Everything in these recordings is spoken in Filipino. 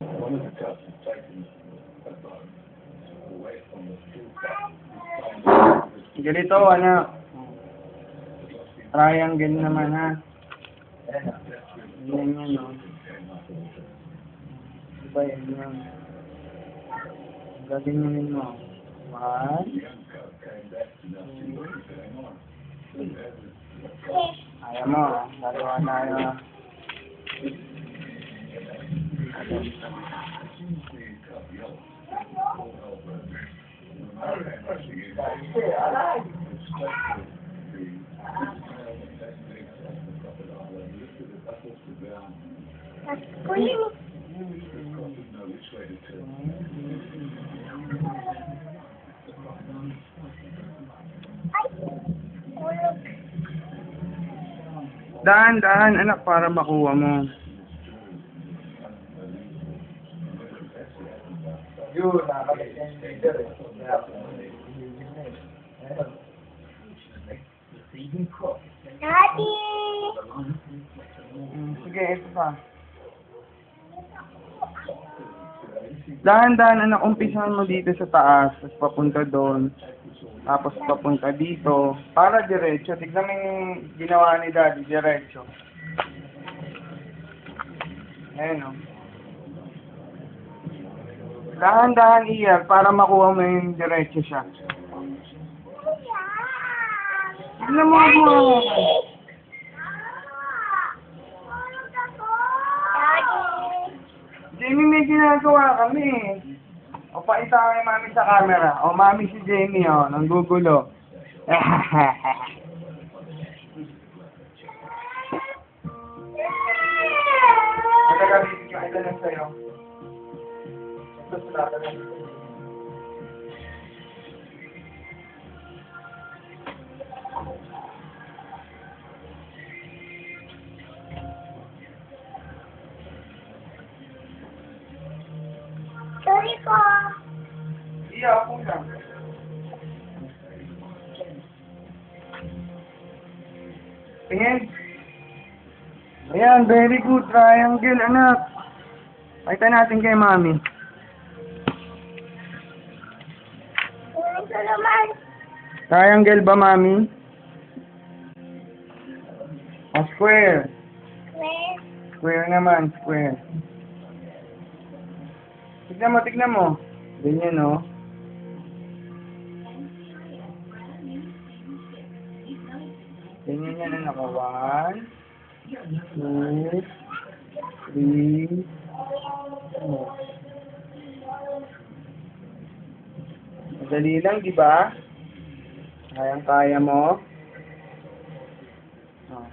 One of the cuts is taken a bone away from the full cut. Ganito, ano, triangle naman ha. Yan yan, no. Diba yan yun? Gaganyanin mo. 1, 2. Ayaw mo, dalawa tayo. Dahan-dahan, anak, para makuha mo. Yun, nakakabit yung leader eh. Daddy! Sige, ito pa. Dahan-dahan, anak, umpisahan mo dito sa taas, tapos papunta doon, tapos papunta dito, para diretso. Tignan mo yung ginawa ni Daddy, diretso. Ayan, o. Dahan-dahan iyan, para makuha mo yung diretso siya. Tignan mo mo. Jamie, may ginagawa kami. O, paita kami mami sa camera. O, mami si Jamie, o, nanggugulo. Nagagabit ka, ito lang sa'yo. Ito sila ka lang. Sorry po. Iya, ako lang. Tingin. Ayan, very good. Triangle, anak. Pakita natin kay mami. Ito naman. Triangle ba, mami? O, square. Wait. Square naman, square. Tignan mo. Ganyan, no? Ganyan yan, anak. 1, 2, 3, 4. Madali lang, di ba? Kayang-kaya mo. Oh.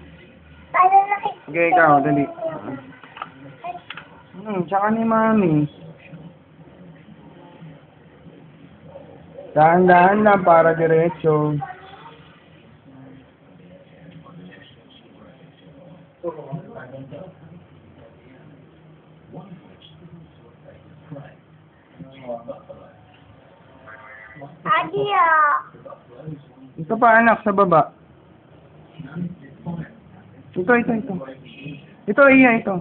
Paano nakikita? Sige, ikaw, dali. Tsaka ni mami. Dahan-dahan lang para diretso. Daddy ah. Ito pa, anak, sa baba. Ito. Ito, iya, ito.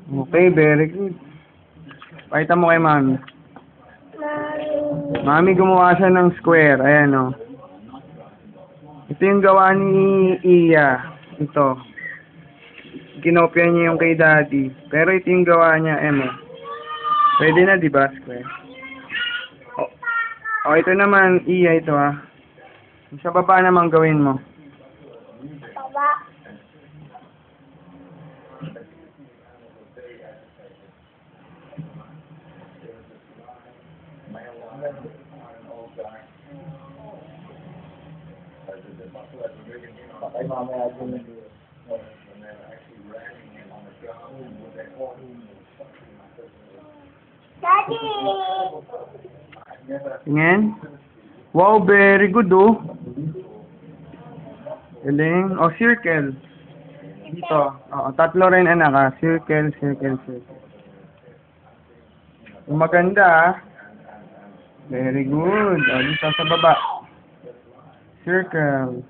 Okay, very good. Pakita mo kay mami. Mami, gumawa siya ng square. Ayan, o. Ito yung gawa ni Iya. Ito. Kinopya niya yung kay Daddy. Pero ito yung gawa niya, Pwede na, di ba, square? O, ito naman, Iya, ito, ha. Sa baba naman gawin mo. Baba. Patay mamaya din. Daddy! Tingin. Wow, very good, oh. Galing. O, circle. Dito. Oo, tatlo rin, anak, ha. Circle. Yung maganda, ha. Very good. O, dito sa baba. Circle.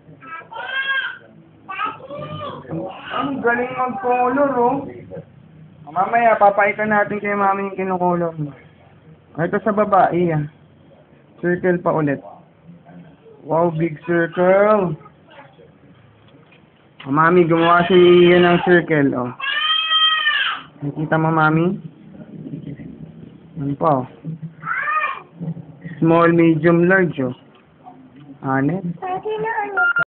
Ang galing mag-color, oh. Mamaya, papakita natin kay mami yung kinukolor mo. Ito sa baba, iya. Circle pa ulit. Wow, big circle. Mami, gumawa si Iya ng circle, oh. Nakita mo, mami? Ano pa, oh. Small, medium, large, oh. Anet. Pwede na